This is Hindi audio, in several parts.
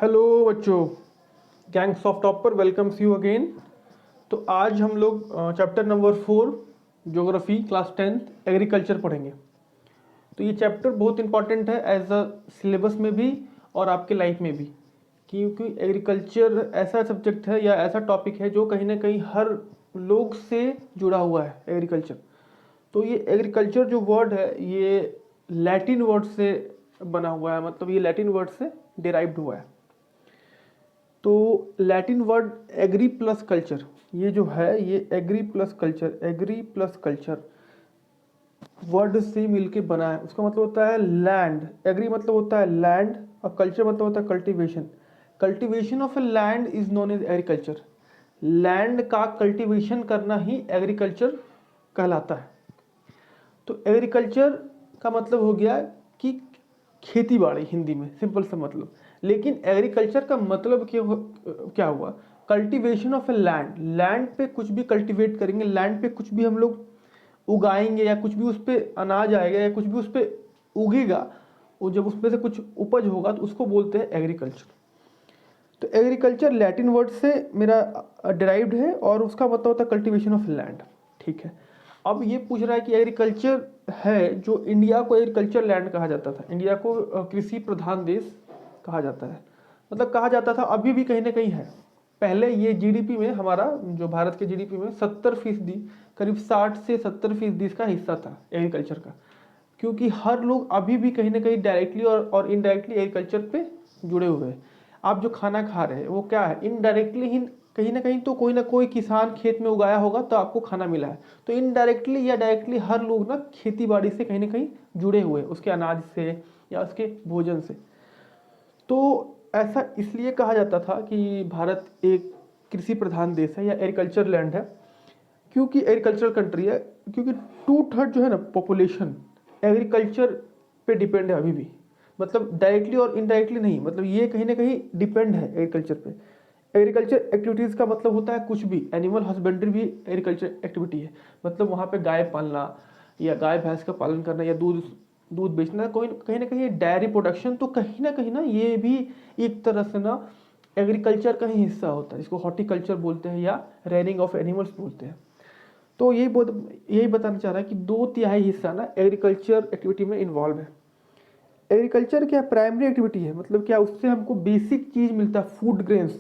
हेलो बच्चों, gangs of topper welcomes you again. तो आज हम लोग chapter number 4 geography class 10th agriculture पढ़ेंगे। तो ये चैप्टर बहुत इंपॉर्टेंट है एज अ सिलेबस में भी और आपके लाइफ में भी, क्योंकि एग्रीकल्चर ऐसा सब्जेक्ट है या ऐसा टॉपिक है जो कहीं ना कहीं हर लोग से जुड़ा हुआ है एग्रीकल्चर। तो ये एग्रीकल्चर जो वर्ड है ये लैटिन वर्ड से बना हुआ है, मतलब ये लैटिन वर्ड से डिराइव्ड हुआ है। तो Latin word agri plus culture, ये जो है ये एग्री प्लस कल्चर वर्ड से मिलके बना है। उसका मतलब होता है लैंड। एग्री मतलब होता है लैंड और कल्चर मतलब होता है cultivation. Cultivation of a land is known as agriculture. Land का कल्टीवेशन करना ही एग्रीकल्चर कहलाता है। तो एग्रीकल्चर का मतलब हो गया कि खेती बाड़ी, हिंदी में सिंपल सा मतलब। लेकिन एग्रीकल्चर का मतलब क्या हुआ? Cultivation of a land. Land पे कुछ भी कल्टीवेट करेंगे, लैंड पे कुछ भी हम लोग उगाएंगे या कुछ भी उस पर अनाज आएगा या कुछ भी उस पर उगेगा, और जब उसमें से कुछ उपज होगा तो उसको बोलते हैं एग्रीकल्चर। तो एग्रीकल्चर लैटिन वर्ड से मेरा डिराइव्ड है और उसका मतलब होता है कल्टीवेशन ऑफ लैंड। ठीक है, अब ये पूछ रहा है कि एग्रीकल्चर है जो इंडिया को एग्रीकल्चर लैंड कहा जाता था, इंडिया को कृषि प्रधान देश कहा जाता है, मतलब कहा जाता था, अभी भी कहीं ना कहीं है। पहले ये जीडीपी में, हमारा जो भारत के जीडीपी में 70%, करीब 60 से 70% इसका हिस्सा था एग्रीकल्चर का, क्योंकि हर लोग अभी भी कहीं ना कहीं डायरेक्टली और इनडायरेक्टली एग्रीकल्चर पे जुड़े हुए हैं। आप जो खाना खा रहे हैं वो क्या है? इनडायरेक्टली ही कहीं ना कहीं तो कोई ना कोई किसान खेत में उगाया होगा तो आपको खाना मिला है। तो इनडायरेक्टली या डायरेक्टली हर लोग ना खेती बाड़ी से कहीं ना कहीं जुड़े हुए हैं, उसके अनाज से या उसके भोजन से। तो ऐसा इसलिए कहा जाता था कि भारत एक कृषि प्रधान देश है या एग्रीकल्चर लैंड है, क्योंकि एग्रीकल्चरल कंट्री है, क्योंकि 2/3 जो है ना पॉपुलेशन एग्रीकल्चर पे डिपेंड है अभी भी। मतलब डायरेक्टली और इनडायरेक्टली नहीं, मतलब ये कहीं ना कहीं डिपेंड है एग्रीकल्चर पे। एग्रीकल्चर एक्टिविटीज़ का मतलब होता है कुछ भी, एनिमल हस्बेंड्री भी एग्रीकल्चर एक्टिविटी है। मतलब वहाँ पे गाय पालना या गाय भैंस का पालन करना या दूध दूध बेचना, कोई कहीं ना कहीं डायरी प्रोडक्शन, तो कहीं ना ये भी एक तरह से ना एग्रीकल्चर का ही हिस्सा होता है, जिसको हॉर्टिकल्चर बोलते हैं या रेयरिंग ऑफ एनिमल्स बोलते हैं। तो यही बताना चाह रहा है कि 2/3 हिस्सा ना एग्रीकल्चर एक्टिविटी में इन्वॉल्व है। एग्रीकल्चर क्या प्राइमरी एक्टिविटी है, मतलब क्या उससे हमको बेसिक चीज़ मिलता है, फूड ग्रेन्स।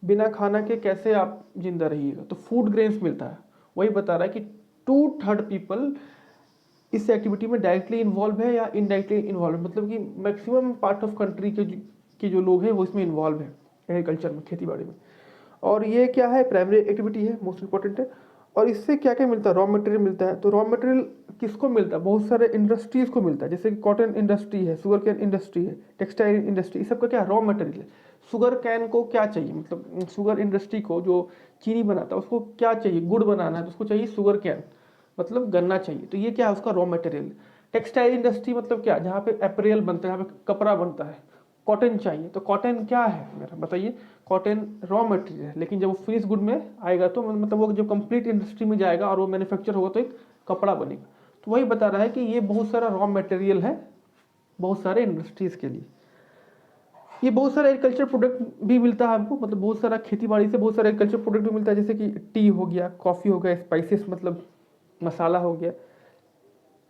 बिना खाना के कैसे आप जिंदा रहिएगा, तो फूड ग्रेन्स मिलता है। वही बता रहा है कि 2/3 पीपल इस एक्टिविटी में डायरेक्टली इन्वॉल्व है या इनडायरेक्टली इन्वॉल्व है, मतलब कि मैक्सिमम पार्ट ऑफ कंट्री के जो लोग हैं वो इसमें इन्वॉल्व है एग्रीकल्चर में, खेती बाड़ी में। और ये क्या है? प्राइमरी एक्टिविटी है, मोस्ट इंपॉर्टेंट है। और इससे क्या क्या मिलता है? रॉ मटेरियल मिलता है। तो रॉ मटेरियल किसको मिलता है? बहुत सारे इंडस्ट्रीज को मिलता है, जैसे कि कॉटन इंडस्ट्री है, शुगर कैन इंडस्ट्री है, टेक्सटाइल इंडस्ट्री, इस सबका क्या रॉ मटेरियल है। शुगर कैन को क्या चाहिए, मतलब शुगर इंडस्ट्री को जो चीनी बनाता है उसको क्या चाहिए? गुड़ बनाना है तो उसको चाहिए शुगर कैन, मतलब गन्ना चाहिए। तो ये क्या है? उसका रॉ मटेरियल। टेक्सटाइल इंडस्ट्री मतलब क्या? जहाँ पे अप्रैल बनता है, जहाँ पे कपड़ा बनता है। कॉटन चाहिए, तो कॉटन क्या है मेरा बताइए? कॉटन रॉ मटेरियल है, लेकिन जब वो फिनिश गुड में आएगा तो मतलब वो जब कंप्लीट इंडस्ट्री में जाएगा और वो मैन्युफैक्चर होगा तो एक कपड़ा बनेगा। तो वही बता रहा है कि ये बहुत सारा रॉ मटेरियल है बहुत सारे इंडस्ट्रीज के लिए। ये बहुत सारा एग्रीकल्चर प्रोडक्ट भी मिलता है हमको, मतलब बहुत सारा खेती बाड़ी से बहुत सारा एग्रीकल्चर प्रोडक्ट भी मिलता है, जैसे कि टी हो गया, कॉफ़ी हो गया, स्पाइसेस मतलब मसाला हो गया,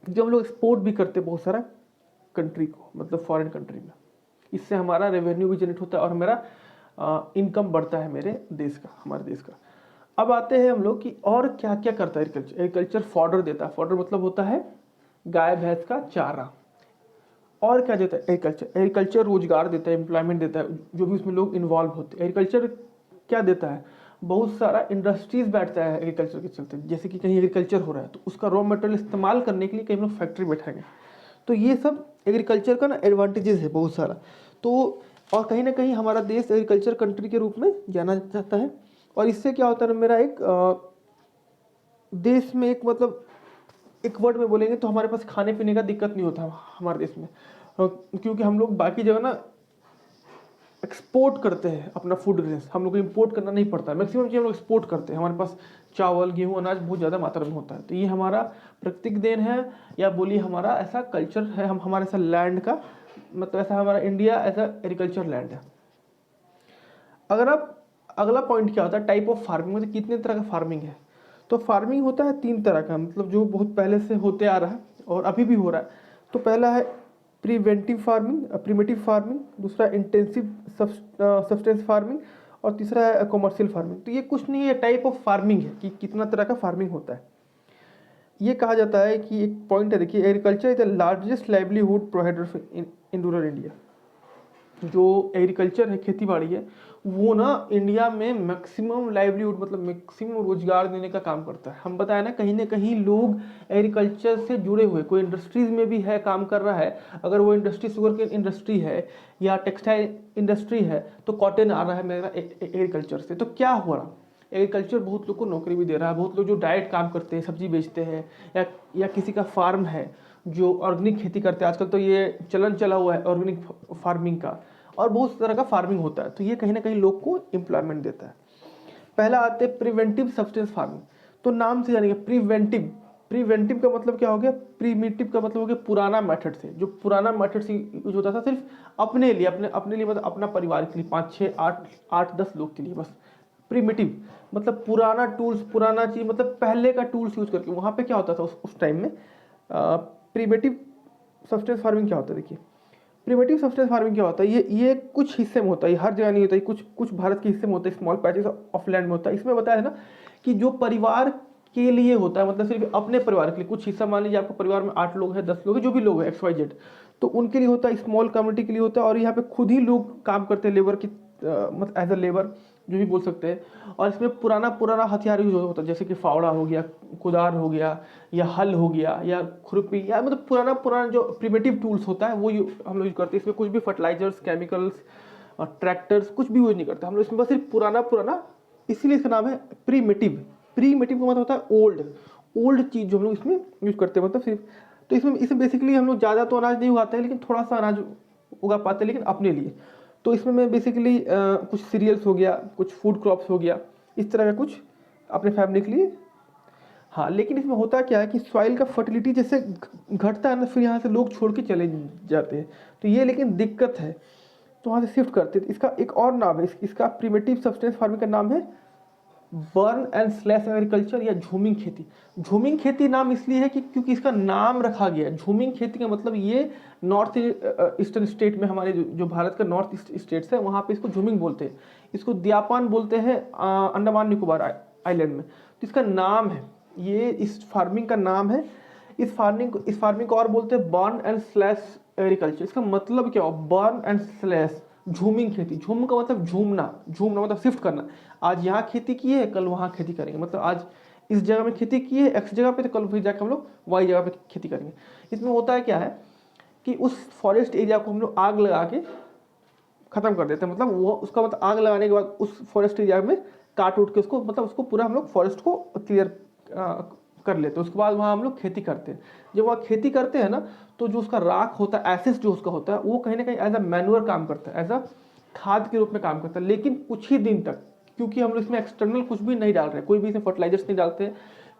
जो हम लोग एक्सपोर्ट भी करते हैं बहुत सारा कंट्री को, मतलब फॉरेन कंट्री में। इससे हमारा रेवेन्यू भी जनरेट होता है और हमारा इनकम बढ़ता है मेरे देश का, हमारे देश का। अब आते हैं हम लोग कि और क्या क्या करता है एग्रीकल्चर। एग्रीकल्चर फॉडर देता है, फॉडर मतलब होता है गाय भैंस का चारा। और क्या देता है एग्रीकल्चर? एग्रीकल्चर रोजगार देता है, एम्प्लॉयमेंट देता है, जो भी उसमें लोग इन्वॉल्व होते हैं। एग्रीकल्चर क्या देता है? बहुत सारा इंडस्ट्रीज बैठता है एग्रीकल्चर के चलते, जैसे कि कहीं एग्रीकल्चर हो रहा है तो उसका रॉ मटेरियल इस्तेमाल करने के लिए कहीं लोग फैक्ट्री बैठाएंगे। तो ये सब एग्रीकल्चर का ना एडवांटेजेस है बहुत सारा। तो और कहीं ना कहीं हमारा देश एग्रीकल्चर कंट्री के रूप में जाना जाता है। और इससे क्या होता है ना, मेरा एक देश में एक मतलब एक वर्ड में बोलेंगे तो हमारे पास खाने पीने का दिक्कत नहीं होता हमारे देश में, क्योंकि हम लोग बाकी जगह ना एक्सपोर्ट करते हैं अपना फूड ग्रेन्स, हम लोग को इम्पोर्ट करना नहीं पड़ता है। मैक्सिमम चीज़ हम लोग एक्सपोर्ट करते हैं, हमारे पास चावल गेहूं अनाज बहुत ज़्यादा मात्रा में होता है। तो ये हमारा प्राकृतिक देन है, या बोलिए हमारा ऐसा कल्चर है, हम हमारे ऐसा लैंड का मतलब ऐसा हमारा इंडिया ऐसा एग्रीकल्चर लैंड है। अगर आप अगला पॉइंट क्या होता है, टाइप ऑफ फार्मिंग, मतलब कितने तरह का फार्मिंग है। तो फार्मिंग होता है 3 तरह का, मतलब जो बहुत पहले से होते आ रहा है और अभी भी हो रहा है। तो पहला है प्रिवेंटिव फार्मिंग, प्रिमिटिव फार्मिंग, दूसरा इंटेंसिव सब्सटेंस फार्मिंग, और तीसरा है कॉमर्शियल फार्मिंग। तो ये कुछ नहीं है, टाइप ऑफ फार्मिंग है कि कितना तरह का फार्मिंग होता है। ये कहा जाता है कि एक पॉइंट है, देखिए, agriculture is the largest livelihood provider in rural India. जो एग्रीकल्चर है, खेती बाड़ी है, वो ना इंडिया में मैक्सिमम लाइवलीहुड, मतलब मैक्सिमम रोजगार देने का काम करता है। हम बताए ना कहीं लोग एग्रीकल्चर से जुड़े हुए, कोई इंडस्ट्रीज में भी है, काम कर रहा है। अगर वो इंडस्ट्री शुगर की इंडस्ट्री है या टेक्सटाइल इंडस्ट्री है, तो कॉटन आ रहा है मेरा एग्रीकल्चर से। तो क्या हो रहा, एग्रीकल्चर बहुत लोग को नौकरी भी दे रहा है। बहुत लोग जो डायरेक्ट काम करते हैं, सब्जी बेचते हैं, या किसी का फार्म है जो ऑर्गेनिक खेती करते हैं, आजकल तो ये चलन चला हुआ है ऑर्गेनिक फार्मिंग का, और बहुत तरह का फार्मिंग होता है। तो ये कहीं ना कहीं लोग को एम्प्लॉयमेंट देता है। पहला आते हैं प्रिवेंटिव सब्सटेंस फार्मिंग। तो नाम से जानेंगे प्रिवेंटिव। प्रिवेंटिव का मतलब क्या हो गया, प्रीमिटिव का मतलब हो गया पुराना मेथड से। जो पुराना मेथड से यूज होता था सिर्फ अपने लिए, अपने लिए, मतलब अपना परिवार के लिए, 5 6 8 8 10 लोग के लिए बस। प्रिमिटिव मतलब पुराना टूल्स, पुराना चीज, मतलब पहले का टूल्स यूज करके। वहां पे क्या होता था उस टाइम में। प्रिमिटिव सब्सटेंस फार्मिंग क्या होता है, देखिए, प्रिमिटिव सब्सटेंस फार्मिंग क्या होता है, ये कुछ हिस्से में होता है, हर जगह नहीं होता है, कुछ कुछ भारत के हिस्से में होता है, स्मॉल पैचेस ऑफ लैंड में होता है। इसमें बताया है ना कि जो परिवार के लिए होता है, मतलब सिर्फ अपने परिवार के लिए, कुछ हिस्सा, मान लीजिए आपके परिवार में 8 लोग हैं, 10 लोग हैं, जो भी लोग हैं, XYZ, तो उनके लिए होता है, स्मॉल कम्युनिटी के लिए होता है। और यहाँ पे खुद ही लोग काम करते हैं, लेबर की, मतलब एज अ लेबर जो भी बोल सकते हैं। और इसमें पुराना पुराना हथियार यूज होता है, जैसे कि फावड़ा हो गया, कुदार हो गया, या हल हो गया, या खुरपी, या मतलब पुराना पुराना जो प्रिमिटिव टूल्स होता है वो हम लोग यूज करते हैं। इसमें कुछ भी फर्टिलाइजर्स, केमिकल्स और ट्रैक्टर्स कुछ भी यूज नहीं करते हम लोग इसमें, बस सिर्फ पुराना पुराना, इसीलिए इसका नाम है प्रीमिटिव। प्रीमिटिव का मतलब होता है ओल्ड, ओल्ड चीज जो हम लोग इसमें यूज करते हैं, मतलब सिर्फ। तो इसमें बेसिकली हम लोग ज़्यादा तो अनाज नहीं उगाते हैं, लेकिन थोड़ा सा अनाज उगा पाते हैं, लेकिन अपने लिए। तो इसमें मैं बेसिकली कुछ सीरियल्स हो गया, कुछ फूड क्रॉप्स हो गया, इस तरह का कुछ अपने फैमिली के लिए। हाँ, लेकिन इसमें होता क्या है कि सॉइल का फर्टिलिटी जैसे घटता है ना, फिर यहाँ से लोग छोड़ के चले जाते हैं। तो ये लेकिन दिक्कत है, तो वहाँ से शिफ्ट करते हैं। इसका एक और नाम है, इसका प्रिमिटिव सब्सटेंस फार्मिंग का नाम है बर्न एंड स्लैश एग्रीकल्चर, या झूमिंग खेती। झूमिंग खेती नाम इसलिए है कि क्योंकि इसका नाम रखा गया है। झूमिंग खेती का मतलब ये नॉर्थ ईस्टर्न स्टेट में, हमारे जो भारत का नॉर्थ ईस्ट स्टेट्स है, वहाँ पे इसको झूमिंग बोलते हैं। इसको द्यापान बोलते हैं अंडमान निकोबार आइलैंड में। तो इसका नाम है, ये इस फार्मिंग का नाम है। इस फार्मिंग को और बोलते हैं बर्न एंड स्लैश एग्रीकल्चर। इसका मतलब क्या हो, बर्न एंड स्लैश, झूमिंग खेती। झूम का मतलब झूमना, झूमना मतलब शिफ्ट करना। आज यहाँ खेती की है, कल वहाँ खेती करेंगे, मतलब आज इस जगह में खेती की है X जगह पे, तो कल फिर जाकर हम लोग Y जगह पे खेती करेंगे। इसमें होता है क्या है कि उस फॉरेस्ट एरिया को हम लोग आग लगा के खत्म कर देते हैं। मतलब वो उसका मतलब आग लगाने के बाद उस फॉरेस्ट एरिया में काट उठ के उसको, मतलब उसको पूरा हम लोग फॉरेस्ट को क्लियर कर लेते हैं। उसके बाद वहाँ हम लोग खेती करते हैं। जब वहाँ खेती करते हैं ना, तो जो उसका राख होता है, एसेस जो उसका होता है, वो कहीं ना कहीं एज अ मैन्योर काम करता है, एज अ खाद के रूप में काम करता है। लेकिन कुछ ही दिन तक, क्योंकि हम लोग इसमें एक्सटर्नल कुछ भी नहीं डाल रहे, कोई भी इसमें फर्टिलाइजर्स नहीं डालते,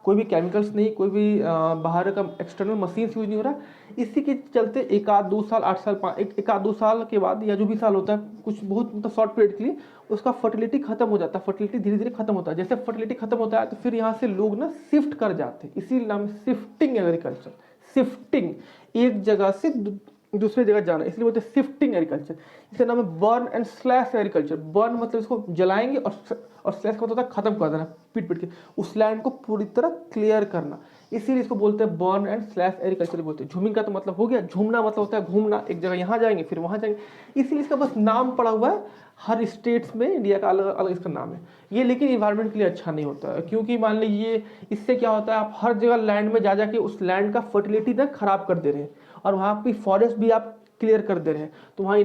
कोई भी केमिकल्स नहीं, कोई भी बाहर का एक्सटर्नल मशीन यूज नहीं हो रहा। इसी के चलते एक आध 2 साल, 8 साल, एक आध 2 साल के बाद, या जो भी साल होता है, कुछ बहुत मतलब शॉर्ट पीरियड के लिए, उसका फर्टिलिटी खत्म हो जाता है। फर्टिलिटी धीरे धीरे खत्म होता है। जैसे फर्टिलिटी खत्म होता है, तो फिर यहाँ से लोग ना शिफ्ट कर जाते हैं। इसी नाम शिफ्टिंग एग्रीकल्चर। शिफ्टिंग, एक जगह से दूसरी जगह जाना, इसलिए बोलते हैं शिफ्टिंग एग्रीकल्चर। इसका नाम है burn and slash agriculture. Burn मतलब इसको जलाएंगे, और स्लैश का मतलब होता है खत्म कर देना, पीट पीट के उस लैंड को पूरी तरह क्लियर करना। इसीलिए इसको बोलते हैं बर्न एंड स्लैश एग्रीकल्चर बोलते हैं। झूमिंग का तो मतलब हो गया, झूमना मतलब होता है घूमना, एक जगह यहाँ जाएंगे फिर वहाँ जाएंगे। इसीलिए इसका बस नाम पड़ा हुआ है, हर स्टेट्स में इंडिया का अलग अलग इसका नाम है ये। लेकिन इन्वायरमेंट के लिए अच्छा नहीं होता है, क्योंकि मान लीजिए इससे क्या होता है, आप हर जगह लैंड में जा जाके उस लैंड का फर्टिलिटी ना खराब कर दे रहे हैं, और वहाँ पे फॉरेस्ट भी आप क्लियर कर दे रहे हैं। तो वहाँ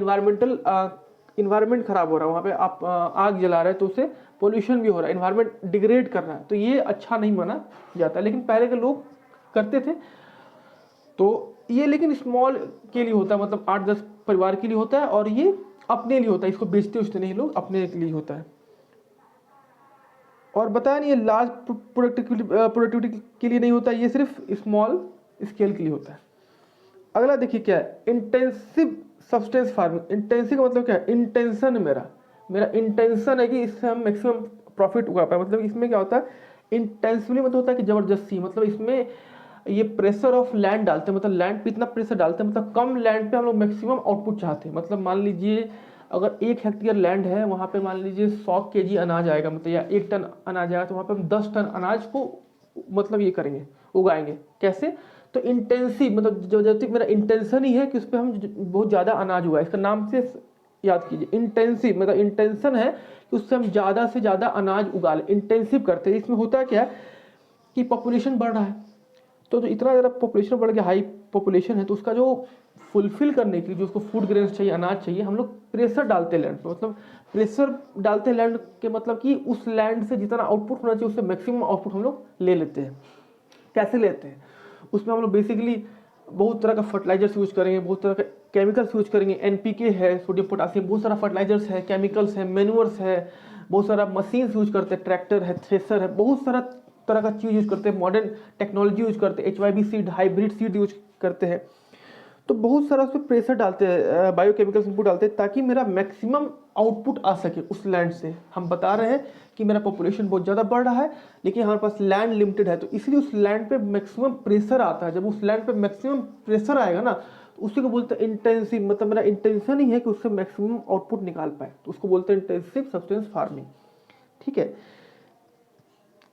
इन्वायरमेंट खराब हो रहा है, वहाँ पे आप आग जला रहे हैं, तो उससे पोल्यूशन भी हो रहा है, इन्वायरमेंट डिग्रेड कर रहा है। तो ये अच्छा नहीं माना जाता, लेकिन पहले के लोग करते थे। तो ये लेकिन स्मॉल के लिए होता है, मतलब 8-10 परिवार के लिए होता है, और ये अपने लिए होता है। इसको बेचते उचते नहीं लोग, अपने के लिए होता है। और बताया नहीं, ये लार्ज प्रोडक्टिविटी के लिए नहीं होता, ये सिर्फ स्मॉल स्केल के लिए होता है। अगला देखिए क्या है, इंटेंसिव सब्सटेंस फार्मिंग। इंटेंसिव का मतलब क्या है, इंटेंशन मेरा, मेरा इंटेंशन है कि इससे हम मैक्सिमम प्रॉफिट उगा पाए। मतलब इसमें क्या होता है, इंटेंसिवली मतलब होता है कि जबरदस्ती, मतलब इसमें ये प्रेशर ऑफ लैंड डालते हैं, मतलब लैंड पे इतना प्रेशर डालते हैं, मतलब कम लैंड पे हम लोग मैक्सिमम आउटपुट चाहते हैं। मतलब मान लीजिए अगर 1 हेक्टेयर लैंड है, वहाँ पे मान लीजिए 100 केजी अनाज आएगा, मतलब या 1 टन अनाज आएगा, तो वहाँ पे हम 10 टन अनाज को मतलब ये करेंगे, उगाएंगे। कैसे? तो इंटेंसिव, मतलब जो मेरा इंटेंशन ही है कि उस पर हम बहुत ज़्यादा अनाज उगाए। इसका नाम से याद कीजिए, इंटेंसिव मतलब इंटेंशन है कि उससे हम ज़्यादा से ज़्यादा अनाज उगा लें, इंटेंसिव करते हैं। इसमें होता क्या है कि पॉपुलेशन बढ़ रहा है, तो इतना ज़्यादा पॉपुलेशन बढ़ गया, हाई पॉपुलेशन है, तो उसका जो फुलफिल करने के लिए जो उसको फूड ग्रेन्स चाहिए, अनाज चाहिए, हम लोग प्रेशर डालते हैं लैंड पे। मतलब प्रेशर डालते हैं लैंड के मतलब कि उस लैंड से जितना आउटपुट होना चाहिए उससे मैक्सिमम आउटपुट हम लोग ले लेते हैं। कैसे लेते हैं? उसमें हम लोग बेसिकली बहुत तरह का फर्टिलाइजर्स यूज करेंगे, बहुत तरह के केमिकल्स यूज करेंगे। एनपीके है, सोडियम पोटासियम, बहुत सारा फर्टिलाइजर्स है, केमिकल्स है, मैन्योर्स है, बहुत सारा मशीन्स यूज करते हैं, ट्रैक्टर है, थ्रेसर है, बहुत सारा तरह का चीज़ यूज करते हैं, मॉडर्न टेक्नोलॉजी यूज करते हैं, HYB seed, hybrid seed use करते हैं। तो बहुत सारा उस पर प्रेशर डालते हैं, बायोकेमिकल्स इनपुट डालते हैं, ताकि मेरा मैक्सिमम आउटपुट आ सके उस लैंड से। हम बता रहे हैं कि मेरा पॉपुलेशन बहुत ज़्यादा बढ़ रहा है, लेकिन हमारे पास लैंड लिमिटेड है, तो इसलिए उस लैंड पे मैक्सिमम प्रेशर आता है। जब उस लैंड पे मैक्सिमम प्रेशर आएगा ना, तो उसी को बोलते हैं इंटेंसिव। मतलब मेरा इंटेंशन ही है कि उससे मैक्सिमम आउटपुट निकाल पाए, तो उसको बोलते हैं इंटेंसिव सब्सटेंस फार्मिंग। ठीक है,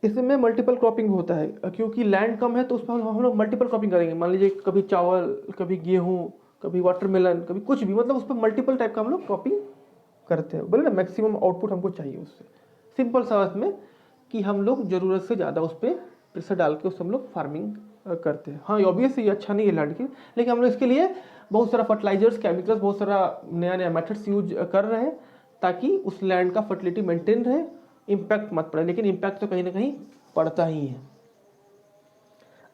इसमें मल्टीपल क्रॉपिंग होता है, क्योंकि लैंड कम है तो उसमें हम लोग मल्टीपल क्रॉपिंग करेंगे। मान लीजिए कभी चावल, कभी गेहूँ, कभी वाटरमेलन, कभी कुछ भी, मतलब उस पर मल्टीपल टाइप का हम लोग क्रॉपिंग करते हैं। बोले ना मैक्सिमम आउटपुट हमको चाहिए उससे। सिंपल सा अर्थ में कि हम लोग ज़रूरत से ज़्यादा उस पर प्रेशर डाल के उससे हम लोग फार्मिंग करते हैं। हाँ, ऑब्वियस ये अच्छा नहीं है लैंड के, लेकिन हम लोग इसके लिए बहुत सारा फर्टिलाइजर्स, केमिकल्स, बहुत सारा नया नया मेथड्स यूज कर रहे हैं, ताकि उस लैंड का फर्टिलिटी मेंटेन रहे, इम्पैक्ट मत पड़े। लेकिन इम्पैक्ट तो कहीं ना कहीं पड़ता ही है।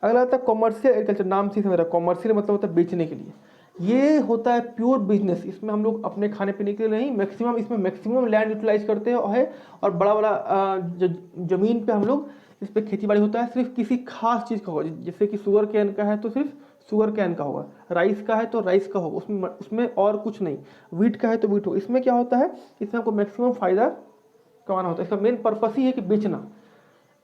अगला आता है कॉमर्शियल एग्रीकल्चर। नाम से मेरा कॉमर्शियल मतलब होता है बेचने के लिए। ये होता है प्योर बिजनेस। इसमें हम लोग अपने खाने पीने के लिए नहीं, मैक्सिमम इसमें मैक्सिमम लैंड यूटिलाइज करते हैं और बड़ा बड़ा जमीन पे हम लोग इस पर खेती बाड़ी होता है। सिर्फ किसी खास चीज़ का होगा, जैसे कि शुगर कैन का है तो सिर्फ शुगर कैन का होगा, राइस का है तो राइस का होगा, उसमें और कुछ नहीं। वीट का है तो वीट होगा। इसमें क्या होता है, इसमें हमको मैक्सिमम फायदा कमाना होता है। इसका मेन पर्पस ही है कि बेचना।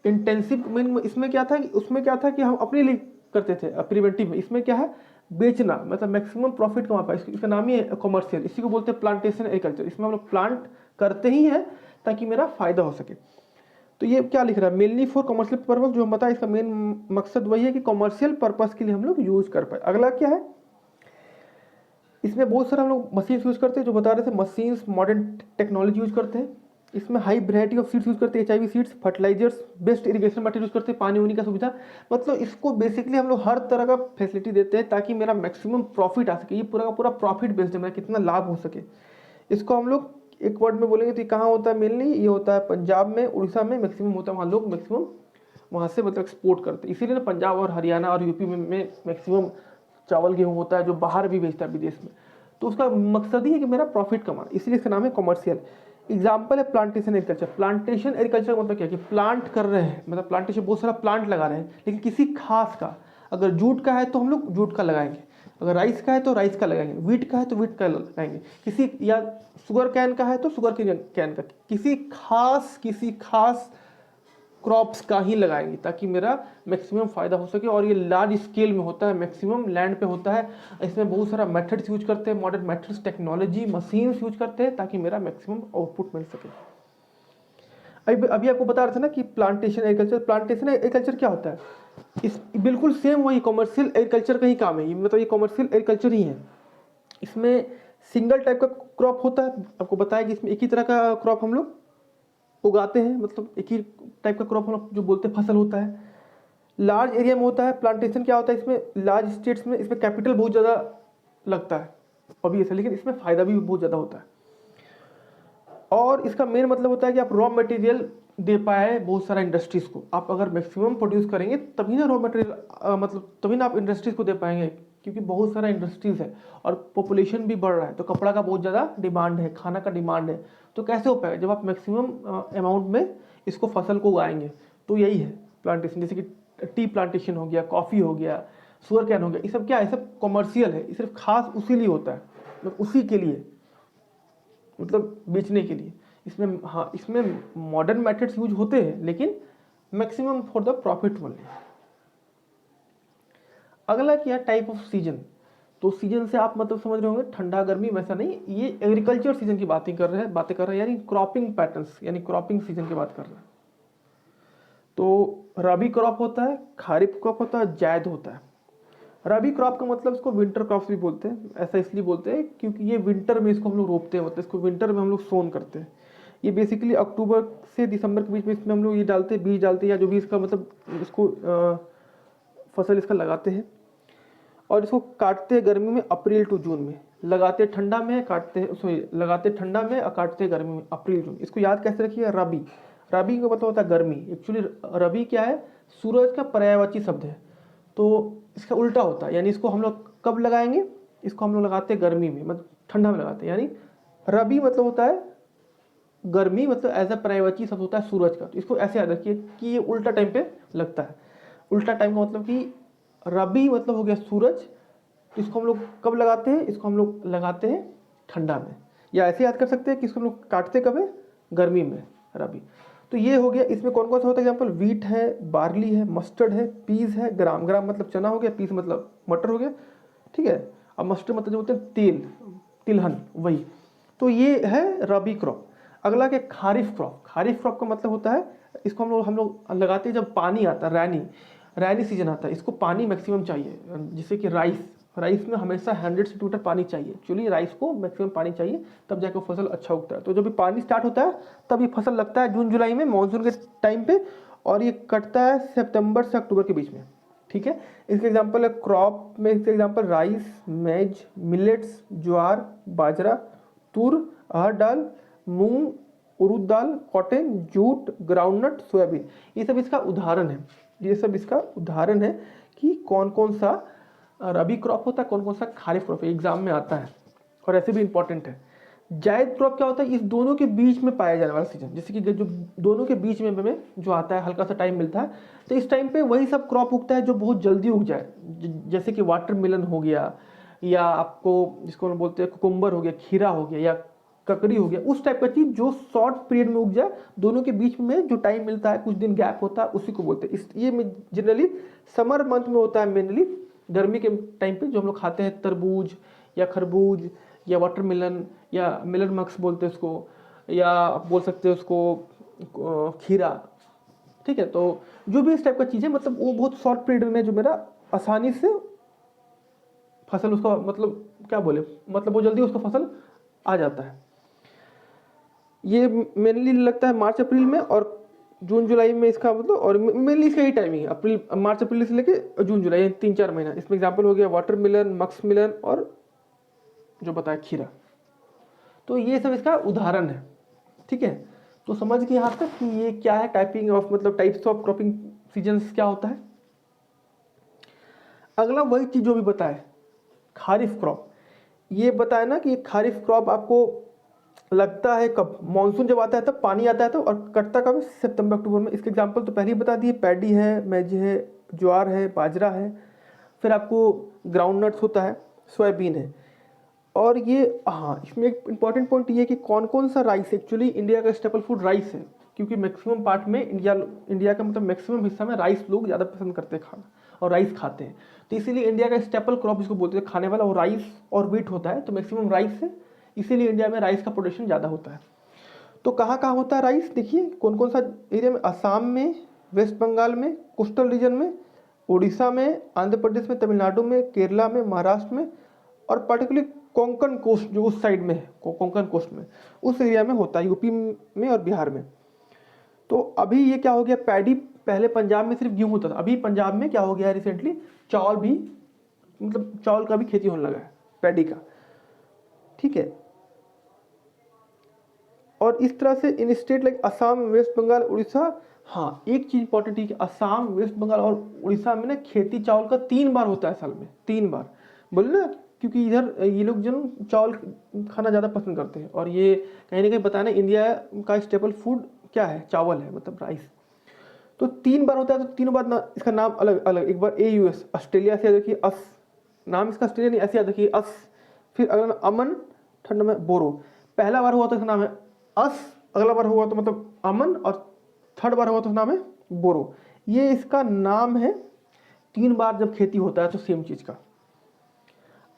इंटेंसिव मेन इसमें क्या था, उसमें क्या था कि हम अपने लिए करते थे प्रिवेंटिव में। इसमें क्या है, बेचना, मतलब मैक्सिमम प्रॉफिट कमा पाए। इसका नाम ही है कॉमर्शियल। इसी को बोलते हैं प्लांटेशन एग्रीकल्चर। इसमें हम लोग प्लांट करते ही हैं ताकि मेरा फायदा हो सके। तो ये क्या लिख रहा है, मेनली फॉर कॉमर्शियल पर्पस। जो हम बताया, इसका मेन मकसद वही है कि कॉमर्शियल पर्पस के लिए हम लोग यूज कर पाए। अगला क्या है, इसमें बहुत सारा हम लोग मशीन्स यूज करते हैं, जो बता रहे थे, मशीन्स, मॉडर्न टेक्नोलॉजी यूज करते हैं। इसमें high variety of seeds use करते हैं, HIB seeds, fertilisers, best irrigation material use करते हैं, पानी वानी का सुविधा। मतलब इसको बेसिकली हम लोग हर तरह का फैसिलिटी देते हैं ताकि मेरा मैक्सिमम प्रॉफिट आ सके। ये पूरा का पूरा प्रॉफिट बेस्ड है, मेरा कितना लाभ हो सके। इसको हम लोग एक वर्ड में बोलेंगे तो कहाँ होता है मेनली, ये होता है पंजाब में, उड़ीसा में मैक्सिमम होता है। वहाँ लोग मैक्सिमम वहाँ से मतलब एक्सपोर्ट करते हैं। इसीलिए ना पंजाब और हरियाणा और यूपी में मैक्सिमम चावल गेहूँ होता है, जो बाहर भी भेजता है विदेश में। तो उसका मकसद ही है कि मेरा प्रॉफिट कमाना, इसलिए इसका नाम है कॉमर्शियल। एग्जाम्पल है प्लांटेशन एग्रीकल्चर। प्लांटेशन एग्रीकल्चर मतलब क्या, कि प्लांट कर रहे हैं, मतलब प्लांटेशन, बहुत सारा प्लांट लगा रहे हैं, लेकिन किसी खास का। अगर जूट का है तो हम लोग जूट का लगाएंगे, अगर राइस का है तो राइस का लगाएंगे, वीट का है तो वीट का लगाएंगे, किसी या शुगर कैन का है तो शुगर कैन का, किसी खास क्रॉप्स का ही लगाएंगे ताकि मेरा मैक्सिमम फायदा हो सके। और ये लार्ज स्केल में होता है, मैक्सिमम लैंड पे होता है। इसमें बहुत सारा मेथड्स यूज करते हैं, modern methods, technology, machines use करते हैं ताकि मेरा मैक्सिमम आउटपुट मिल सके। अभी आपको बता रहा था ना कि प्लांटेशन एग्रीकल्चर क्या होता है। इस बिल्कुल सेम वही कॉमर्शियल एग्रीकल्चर का ही काम है, मतलब ये कॉमर्शियल एग्रीकल्चर ही है। इसमें सिंगल टाइप का क्रॉप होता है, आपको बताया कि इसमें एक ही तरह का क्रॉप हम लोग उगाते हैं, मतलब एक ही टाइप का क्रॉप हम लोग जो बोलते हैं फसल होता है। लार्ज एरिया में होता है। प्लांटेशन क्या होता है, इसमें लार्ज स्टेट्स में इसमें कैपिटल बहुत ज़्यादा लगता है ऑब्वियसली, लेकिन इसमें फ़ायदा भी बहुत ज़्यादा होता है। और इसका मेन मतलब होता है कि आप रॉ मटेरियल दे पाए बहुत सारा इंडस्ट्रीज़ को। आप अगर मैक्सिमम प्रोड्यूस करेंगे तभी ना रॉ मटेरियल, मतलब तभी ना आप इंडस्ट्रीज़ को दे पाएंगे, क्योंकि बहुत सारा इंडस्ट्रीज़ है और पॉपुलेशन भी बढ़ रहा है, तो कपड़ा का बहुत ज़्यादा डिमांड है, खाना का डिमांड है। तो कैसे हो पाएगा, जब आप मैक्सिमम अमाउंट में इसको फसल को उगाएंगे। तो यही है प्लांटेशन। जैसे कि टी प्लांटेशन हो गया, कॉफ़ी हो गया, शुगर कैन हो गया, ये सब क्या है, सब कॉमर्शियल है। ये सिर्फ खास उसी लिए होता है, मतलब उसी के लिए, मतलब बेचने के लिए। इसमें हाँ, इसमें मॉडर्न मेथड्स यूज होते हैं लेकिन maximum for the profit only. अगला क्या, टाइप ऑफ सीजन। तो सीजन से आप मतलब समझ रहे होंगे ठंडा गर्मी, वैसा नहीं, ये एग्रीकल्चर सीजन की बातें कर रहे हैं, यानी क्रॉपिंग पैटर्न्स, यानी क्रॉपिंग सीजन की बात कर रहे हैं। तो रबी क्रॉप होता है, खारिफ क्रॉप होता है, जायद होता है। रबी क्रॉप का मतलब इसको विंटर क्रॉप्स भी बोलते हैं, ऐसा इसलिए बोलते हैं क्योंकि ये विंटर में इसको हम लोग रोपते हैं, मतलब इसको विंटर में हम लोग सोन करते हैं। ये बेसिकली अक्टूबर से दिसंबर के बीच में इसमें हम लोग ये डालते हैं, बीज डालते हैं, या जो भी इसका मतलब इसको फसल इसका लगाते हैं। और इसको काटते हैं गर्मी में अप्रैल टू जून में, लगाते ठंडा में, काटते लगाते ठंडा में और काटते गर्मी में, अप्रैल जून। इसको याद कैसे रखिए, रबी। रबी का मतलब होता है गर्मी। एक्चुअली रबी क्या है, सूरज का पर्यायवाची शब्द है, तो इसका उल्टा होता है। यानी इसको हम लोग कब लगाएंगे, इसको हम लोग लगाते हैं गर्मी में, मतलब ठंडा में लगाते हैं। यानी रबी मतलब होता है गर्मी, मतलब एज अ पर्यायवाची शब्द होता है सूरज का। तो इसको ऐसे याद रखिए कि ये उल्टा टाइम पे लगता है। उल्टा टाइम का मतलब कि रबी मतलब हो गया सूरज, तो इसको हम लोग कब लगाते हैं, इसको हम लोग लगाते हैं ठंडा में। या ऐसे याद कर सकते हैं कि इसको हम लोग काटते कब है, गर्मी में, रबी। तो ये हो गया। इसमें कौन कौन सा होता है, एग्जाम्पल वीट है, बार्ली है, मस्टर्ड है, पीस है, ग्राम। ग्राम मतलब चना हो गया, पीस मतलब मटर हो गया, ठीक है। अब मस्टर्ड मतलब जो होते हैं तेल, तिलहन, वही। तो ये है रबी क्रॉप। अगला क्या, खारिफ क्रॉप। खारिफ क्रॉप का मतलब होता है, इसको हम लोग लगाते हैं जब पानी आता है, रैनी सीजन आता है। इसको पानी मैक्सिमम चाहिए, जैसे कि राइस में हमेशा 100 से 200 पानी चाहिए। एक्चुअली राइस को मैक्सिमम पानी चाहिए, तब जाकर फसल अच्छा उगता है। तो जब भी पानी स्टार्ट होता है तब ये फसल लगता है जून जुलाई में, मानसून के टाइम पे, और ये कटता है सितंबर से अक्टूबर के बीच में, ठीक है। इसके एग्जाम्पल है क्रॉप में, इसके एग्जाम्पल राइस, मेज, मिलेट्स, ज्वार, बाजरा, तुर, अरहर दाल, मूंग, उड़द दाल, कॉटन, जूट, ग्राउंडनट, सोयाबीन। ये सब इसका उदाहरण है। ये सब इसका उदाहरण है कि कौन कौन सा रबी क्रॉप होता है, कौन कौन सा खारिफ क्रॉप है, एग्जाम में आता है और ऐसे भी इंपॉर्टेंट है। जायद क्रॉप क्या होता है, इस दोनों के बीच में पाया जाने वाला सीजन, जैसे कि जो दोनों के बीच में जो आता है, हल्का सा टाइम मिलता है, तो इस टाइम पे वही सब क्रॉप उगता है जो बहुत जल्दी उग जाए, जैसे कि वाटरमेलन हो गया, या आपको जिसको हम बोलते हैं कुकुम्बर हो गया, खीरा हो गया, या ककड़ी हो गया, उस टाइप का चीज जो शॉर्ट पीरियड में उग जाए, दोनों के बीच में जो टाइम मिलता है, कुछ दिन गैप होता है, उसी को बोलते हैं। ये जनरली समर मंथ में होता है, मेनली गर्मी के टाइम पे जो हम लोग खाते हैं, तरबूज या खरबूज या वाटरमेलन या मेलन मक्स बोलते हैं उसको, या आप बोल सकते हैं उसको खीरा, ठीक है। तो जो भी इस टाइप का चीज़ है, मतलब वो बहुत शॉर्ट पीरियड में जो मेरा आसानी से फसल उसका मतलब क्या बोले, मतलब वो जल्दी उसका फसल आ जाता है। ये मेनली लगता है मार्च अप्रैल में, और जून जुलाई में इसका मतलब, और मेनली इसका ही टाइमिंग है, अप्रैल मार्च अप्रैल से लेके जून जुलाई, 3-4 महीना। इसमें एग्जांपल हो गया वाटरमेलन, मक्स मिलन, और जो बताया खीरा। तो ये सब इसका उदाहरण है, ठीक है। तो समझ गए यहाँ तक कि ये क्या है, टाइपिंग ऑफ मतलब टाइप्स ऑफ क्रॉपिंग सीजन्स क्या होता है। अगला वही चीज जो भी बताए, खारिफ क्रॉप। ये बताया ना कि खारिफ क्रॉप आपको लगता है कब, मानसून जब आता है तब पानी आता है तो, और कटता कब, सितंबर अक्टूबर में। इसके एग्जांपल तो पहले ही बता दिए, पैडी है, मेज है, ज्वार है, बाजरा है, फिर आपको ग्राउंड नट्स होता है, सोयाबीन है। और ये हाँ, इसमें एक इंपॉर्टेंट पॉइंट ये है कि कौन कौन सा राइस, एक्चुअली इंडिया का स्टेपल फूड राइस है, क्योंकि मैक्सिमम पार्ट में इंडिया का मतलब मैक्सिमम हिस्सा में राइस लोग ज़्यादा पसंद करते हैं खाना, और राइस खाते हैं। तो इसीलिए इंडिया का स्टेपल क्रॉप जिसको बोलते हैं खाने वाला, वो राइस और व्हीट होता है। तो मैक्सिमम राइस है, इसीलिए इंडिया में राइस का प्रोडक्शन ज़्यादा होता है। तो कहाँ कहाँ होता है राइस, देखिए कौन कौन सा एरिया में, असम में, वेस्ट बंगाल में, कोस्टल रीजन में, उड़ीसा में, आंध्र प्रदेश में, तमिलनाडु में, केरला में, महाराष्ट्र में, और पर्टिकुलरली कोंकण कोस्ट जो उस साइड में है, कोंकण कोस्ट में, उस एरिया में होता है, यूपी में और बिहार में। तो अभी ये क्या हो गया, पैडी पहले पंजाब में सिर्फ गेहूं होता था, अभी पंजाब में क्या हो गया है रिसेंटली, चावल भी, मतलब चावल का भी खेती होने लगा है, पैडी का, ठीक है। और इस तरह से इन स्टेट लाइक असम, वेस्ट बंगाल, उड़ीसा, हाँ एक चीज इंपॉर्टेंट है कि असम, वेस्ट बंगाल और उड़ीसा में ना खेती चावल का 3 बार होता है साल में, 3 बार, बोले ना, क्योंकि इधर ये लोग जो चावल खाना ज़्यादा पसंद करते हैं, और ये कहीं ना कहीं बताना इंडिया का स्टेपल फूड क्या है, चावल है, मतलब राइस। तो 3 बार होता है, तो तीनों बार ना इसका नाम अलग अलग, एक बार AUS ऑस्ट्रेलिया से याद रखिए, अस नाम इसका ऑस्ट्रेलिया नहीं, ऐसे याद रखिए अस। फिर अगला अमन, ठंड में बोरो। पहला बार हुआ तो इसका नाम है अस, अगला बार हुआ तो मतलब अमन, और थर्ड बार हुआ तो नाम है बोरो। ये इसका नाम है। 3 बार जब खेती होता है तो सेम चीज़ का।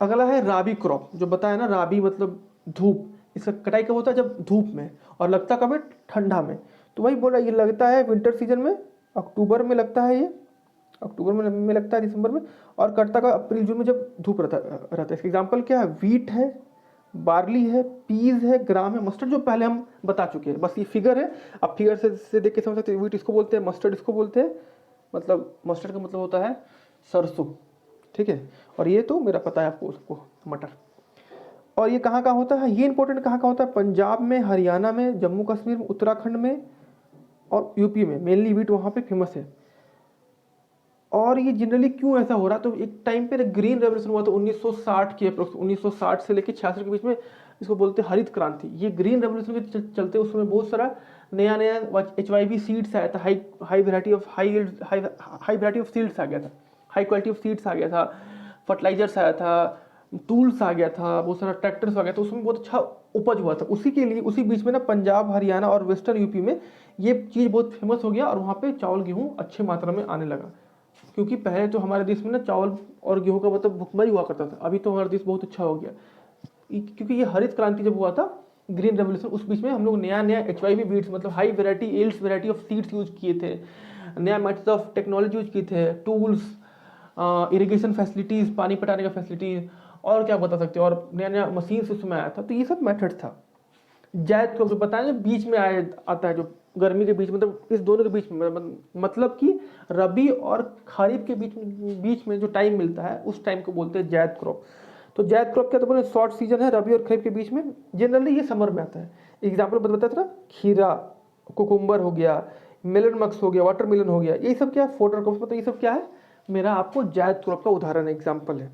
अगला है राबी क्रॉप, जो बताया ना, राबी मतलब धूप। इसका कटाई कब होता है? जब धूप में, और लगता कब है? ठंडा में। तो वही बोला, ये लगता है विंटर सीजन में, अक्टूबर में लगता है, ये अक्टूबर में लगता है, दिसंबर में, और कटता का अप्रैल जून में जब धूप रहता है। इसका एग्जाम्पल क्या है? वीट है, बार्ली है, पीज है, ग्राम है, मस्टर्ड जो पहले हम बता चुके हैं, बस ये फिगर है। अब फिगर से देख के समझ सकते हैं, वीट इसको बोलते हैं, मस्टर्ड इसको बोलते हैं, मतलब मस्टर्ड का मतलब होता है सरसों, ठीक है। और ये तो मेरा पता है आपको, उसको मटर। और ये कहाँ कहाँ होता है? ये इंपॉर्टेंट, कहाँ कहाँ होता है? पंजाब में, हरियाणा में, जम्मू कश्मीर में, उत्तराखंड में और यूपी में। मेनली वीट वहाँ पे फेमस है। और ये जनरली क्यों ऐसा हो रहा? तो एक टाइम पे ग्रीन रेवोल्यूशन हुआ था 1960 के अप्रोक्स, 1960 से लेकर 66 के बीच में, इसको बोलते हैं हरित क्रांति। ये ग्रीन रेवोल्यूशन के चलते उसमें बहुत सारा नया नया HYV सीड्स आया था, हाई वैरायटी ऑफ सीड्स आ गया था, हाई क्वालिटी ऑफ सीड्स आ गया था, फर्टिलाइजर्स आया था, टूल्स आ गया था, बहुत सारा ट्रैक्टर्स आ गया था, उसमें बहुत अच्छा उपज हुआ था। उसी के लिए उसी बीच में ना पंजाब, हरियाणा और वेस्टर्न यूपी में ये चीज़ बहुत फेमस हो गया, और वहाँ पे चावल गेहूँ अच्छे मात्रा में आने लगा। क्योंकि पहले तो हमारे देश में ना चावल और गेहूं का मतलब भुखमरी हुआ करता था, अभी तो हमारा देश बहुत अच्छा हो गया। क्योंकि ये हरित क्रांति जब हुआ था, ग्रीन रेवोल्यूशन, उस बीच में हम लोग नया नया HYV बीट्स मतलब high variety else variety of seeds use किए थे, नया मेथड्स ऑफ टेक्नोलॉजी यूज किए थे, टूल्स, इरिगेशन फैसिलिटीज़, पानी पटाने का फैसिलिटीज़, और क्या बता सकते हो, और नया नया मशीन उसमें आया था। तो ये सब मेथड था। जायद को बताया बीच में आता है, जो गर्मी के बीच, मतलब इस दोनों के बीच में, मतलब कि रबी और खरीफ के बीच में जो टाइम मिलता है, उस टाइम को बोलते हैं जायद क्रॉप। तो जायद क्रॉप क्या? तो बोले शॉर्ट सीजन है, रबी और खरीफ के बीच में, जनरली ये समर में आता है। एग्जाम्पल बताया था ना, खीरा, कुकुम्बर हो गया, मेलन मक्स हो गया, वाटर मेलन हो गया, ये सब क्या है? Fodder crops. मतलब ये सब क्या है? मेरा आपको जायद क्रॉप का उदाहरण है, एग्जाम्पल है।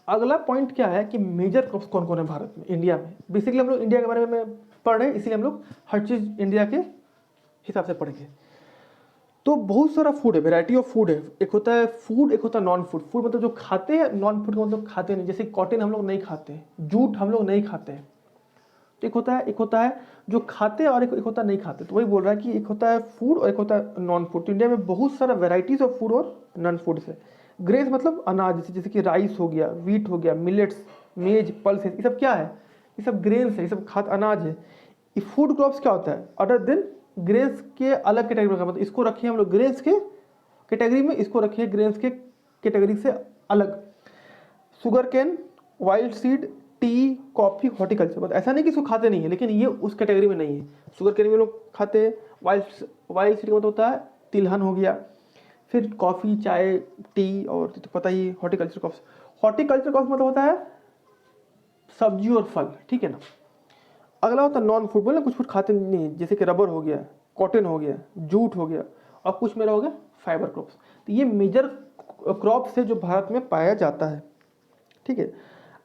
अगला पॉइंट क्या है कि मेजर क्रॉप्स कौन कौन है भारत में, इंडिया में। बेसिकली हम लोग इंडिया के बारे में पढ़ रहे हैं, इसीलिए हम लोग हर चीज़ इंडिया के हिसाब से पढ़ेंगे। तो बहुत सारा फूड है, वैरायटी ऑफ फूड है। एक होता है फूड, एक होता है नॉन फूड। फूड मतलब जो खाते हैं, नॉन फूड का मतलब खाते नहीं। जैसे कॉटन हम लोग नहीं खाते, जूट हम लोग नहीं खाते हैं। तो एक होता है जो खाते हैं, और एक होता है नहीं खाते। तो वही बोल रहा है कि एक होता है फूड और एक होता है नॉन फूड। तो इंडिया में बहुत सारा वेराइटीज ऑफ फूड और नॉन फूड है। ग्रेन्स मतलब अनाज, जैसे कि राइस हो गया, वीट हो गया, मिलेट्स, मेज, पल्सेस, ये सब क्या है? ये सब ग्रेन्स है, ये सब खाद अनाज है। ये फूड क्रॉप्स क्या होता है? अदर देन ग्रेन्स के अलग कैटेगरी का, मतलब इसको रखें हम लोग ग्रेन्स के कैटेगरी में, इसको रखें ग्रेन्स के कैटेगरी से अलग। Sugar cane, wild seed, tea, coffee, horticulture. मतलब ऐसा नहीं कि इसको खाते नहीं है, लेकिन ये उस कैटेगरी में नहीं है। शुगर केन में लोग खाते हैं, वाइल्ड सीड का मतलब होता है तिलहन हो गया, फिर कॉफ़ी, चाय, टी, और तो पता ही हॉर्टिकल्चर क्रॉप्स। हॉर्टिकल्चर क्रॉप्स मतलब होता है सब्जी और फल, ठीक है ना। अगला होता है नॉन फूड, बोले कुछ कुछ खाते नहीं है, जैसे कि रबर हो गया, कॉटन हो गया, जूट हो गया, और कुछ मेरा हो गया फाइबर क्रॉप्स। तो ये मेजर क्रॉप्स है जो भारत में पाया जाता है, ठीक है।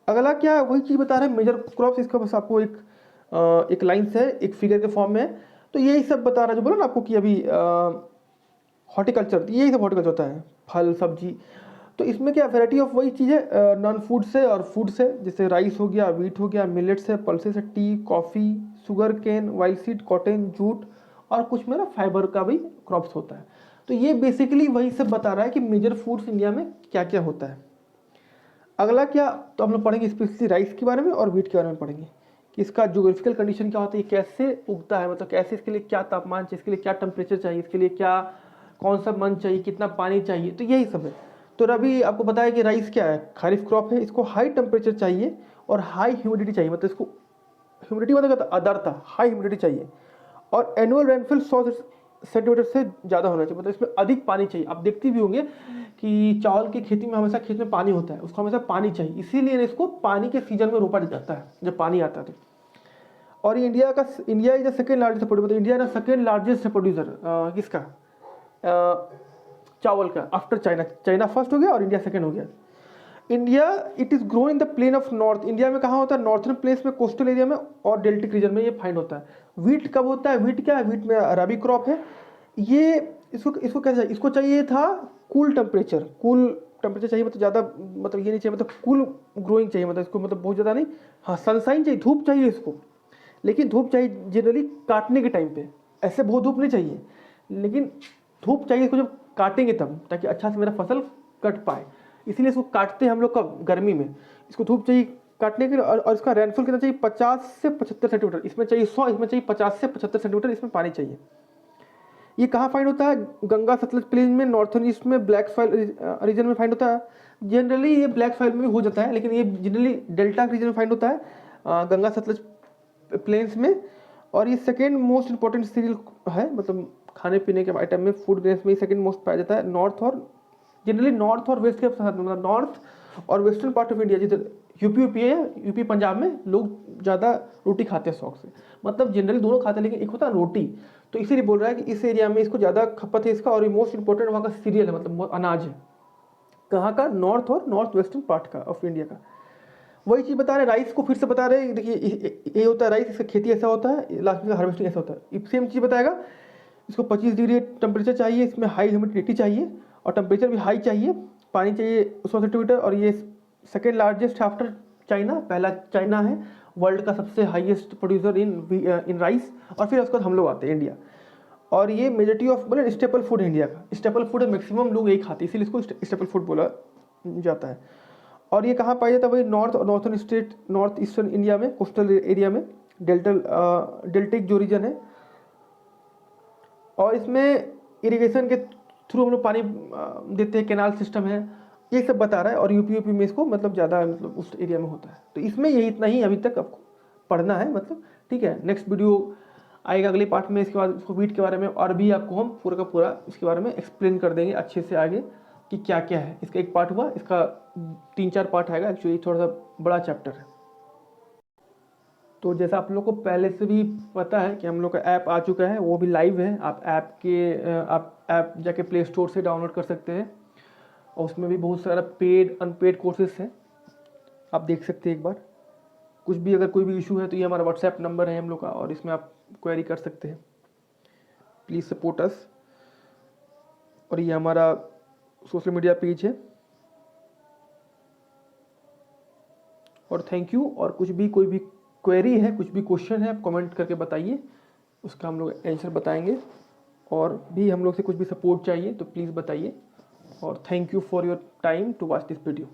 अगला क्या है? वही चीज़ बता रहे हैं, मेजर क्रॉप्स। इसका बस आपको एक लाइन से, एक फिगर के फॉर्म में है। तो यही सब बता रहा है जो बोला ना आपको कि अभी हॉर्टिकल्चर, यही सब हॉर्टिकल्चर होता है, फल सब्जी। तो इसमें क्या वैरायटी ऑफ वही चीज़ है, नॉन फूड से और फूड से, जैसे राइस हो गया, वीट हो गया, मिलेट्स है, पल्सेस है, tea, coffee, sugar cane, wild seed, cotton, jute, और कुछ में ना फाइबर का भी क्रॉप्स होता है। तो ये बेसिकली वही सब बता रहा है कि मेजर फूड्स इंडिया में क्या क्या होता है। अगला क्या? तो हम लोग पढ़ेंगे स्पेशली राइस के बारे में और वीट के बारे में पढ़ेंगे कि इसका ज्योग्राफिकल कंडीशन क्या होता है, कैसे उगता है, मतलब कैसे, इसके लिए क्या तापमान चाहिए, इसके लिए क्या टेम्परेचर चाहिए, इसके लिए क्या, कौन सा मंथ चाहिए, कितना पानी चाहिए। तो यही सब है। तो अभी आपको बताया कि राइस क्या है? खरीफ क्रॉप है। इसको हाई टेम्परेचर चाहिए और हाई ह्यूमिडिटी चाहिए, मतलब इसको ह्यूमिडिटी मतलब आर्द्रता, हाई ह्यूमिडिटी चाहिए, और एनुअल रेनफॉल 100 सेंटीमीटर से ज़्यादा होना चाहिए, मतलब इसमें अधिक पानी चाहिए। आप देखते भी होंगे कि चावल की खेती में हमेशा खेत में पानी होता है, उसको हमेशा पानी चाहिए, इसीलिए इसको पानी के सीजन में रोपा जाता है जब पानी आता है तो। और ये India is the second largest producer, मतलब India is the second largest producer किसका? चावल का, आफ्टर चाइना। चाइना फर्स्ट हो गया और इंडिया सेकेंड हो गया। India it is grown in the plain of north. India में कहाँ होता है? नॉर्थर्न प्लेस में, कोस्टल एरिया में और डेल्टिक रीजन में ये फाइंड होता है। वीट कब होता है? वीट क्या है? वीट में रबी क्रॉप है। ये इसको क्या चाहिए? इसको चाहिए था कूल टेम्परेचर चाहिए, मतलब ज़्यादा, मतलब ये नहीं चाहिए, मतलब कूल ग्रोइंग चाहिए, मतलब इसको मतलब बहुत ज़्यादा नहीं, हाँ सनसाइन चाहिए, धूप चाहिए इसको। लेकिन धूप चाहिए जनरली काटने के टाइम पे, ऐसे बहुत धूप नहीं चाहिए, लेकिन धूप चाहिए इसको जब काटेंगे तब, ताकि अच्छा से मेरा फसल कट पाए। इसीलिए इसको काटते हैं हम लोग कब, गर्मी में। इसको धूप चाहिए काटने के लिए, और इसका रेनफॉल कितना चाहिए, 50 से 75 सेंटीमीटर। इसमें चाहिए 100, इसमें चाहिए 50 से 75 सेंटीमीटर इसमें पानी चाहिए। ये कहाँ फाइंड होता है, गंगा सतलज प्लेन में, नॉर्थन ईस्ट में, ब्लैक सॉइल रीजन में फाइंड होता है। जनरली ये ब्लैक सॉइल में भी हो जाता है, लेकिन ये जनरली डेल्टा रीजन में फाइंड होता है, गंगा सतलज प्लेन्स में। और ये सेकेंड मोस्ट इंपॉर्टेंट सीरियल है, मतलब खाने पीने के आइटम में, फूड ग्रेन्स में सेकेंड मोस्ट पाया जाता है। नॉर्थ और जनरली नॉर्थ और वेस्ट के साथ, मतलब नॉर्थ और वेस्टर्न पार्ट ऑफ इंडिया, जिधर यूपी है, यूपी पंजाब में लोग ज़्यादा रोटी खाते हैं शौक से, मतलब जनरली दोनों खाते हैं, लेकिन एक होता है रोटी। तो इसीलिए बोल रहा है कि इस एरिया में इसको ज़्यादा खपत है इसका, और ये मोस्ट इंपॉर्टेंट वहाँ का सीरियल है, मतलब अनाज है। कहाँ का, नॉर्थ और नॉर्थ वेस्टर्न पार्ट का ऑफ इंडिया का। वही चीज़ बता रहे, राइस को फिर से बता रहे, देखिए ये होता है राइस, इसका खेती ऐसा होता है, लास्ट में हार्वेस्टिंग ऐसा होता है। सेम चीज़ बताएगा, इसको 25 डिग्री टेम्परेचर चाहिए, इसमें हाई ह्यूमिडिटी चाहिए, और टेम्परेचर भी हाई चाहिए, पानी चाहिए 100 सेंटीमीटर। और ये सेकेंड लार्जेस्ट आफ्टर चाइना, पहला चाइना है वर्ल्ड का सबसे हाईएस्ट प्रोड्यूसर इन राइस, और फिर उसके बाद हम लोग आते हैं इंडिया। और ये मेजॉरिटी ऑफ बोले स्टेपल फूड है इंडिया का, स्टेपल फूड है, मैक्सिमम लोग यही खाते हैं, इसीलिए इसको स्टेपल फूड बोला जाता है। और ये कहाँ पाया जाता है, वही नॉर्थ और northern state, north eastern India में, कोस्टल एरिया में, डेल्टिक जो रीजन है। और इसमें इरिगेशन के थ्रू हम लोग पानी देते हैं, कैनाल सिस्टम है, ये सब बता रहा है। और यूपी में इसको मतलब ज़्यादा मतलब उस एरिया में होता है। तो इसमें यही इतना ही अभी तक आपको पढ़ना है, मतलब ठीक है। नेक्स्ट वीडियो आएगा अगले पार्ट में, इसके बाद उसको वीट के बारे में और भी आपको हम पूरा का पूरा इसके बारे में एक्सप्लेन कर देंगे अच्छे से आगे कि क्या क्या है। इसका एक पार्ट हुआ, इसका 3-4 पार्ट आएगा, एक्चुअली थोड़ा सा बड़ा चैप्टर है। तो जैसा आप लोग को पहले से भी पता है कि हम लोग का ऐप आ चुका है, वो भी लाइव है। आप ऐप जाके प्ले स्टोर से डाउनलोड कर सकते हैं, और उसमें भी बहुत सारा पेड अनपेड कोर्सेज हैं, आप देख सकते हैं एक बार। कुछ भी अगर कोई भी इशू है तो ये हमारा व्हाट्सएप नंबर है हम लोग का, और इसमें आप क्वेरी कर सकते हैं। Please support us. और ये हमारा सोशल मीडिया पेज है। और थैंक यू। और कुछ भी कोई भी क्वेरी है, कुछ भी क्वेश्चन है, आप कमेंट करके बताइए, उसका हम लोग आंसर बताएंगे। और भी हम लोग से कुछ भी सपोर्ट चाहिए तो प्लीज़ बताइए। और thank you for your time to watch this video.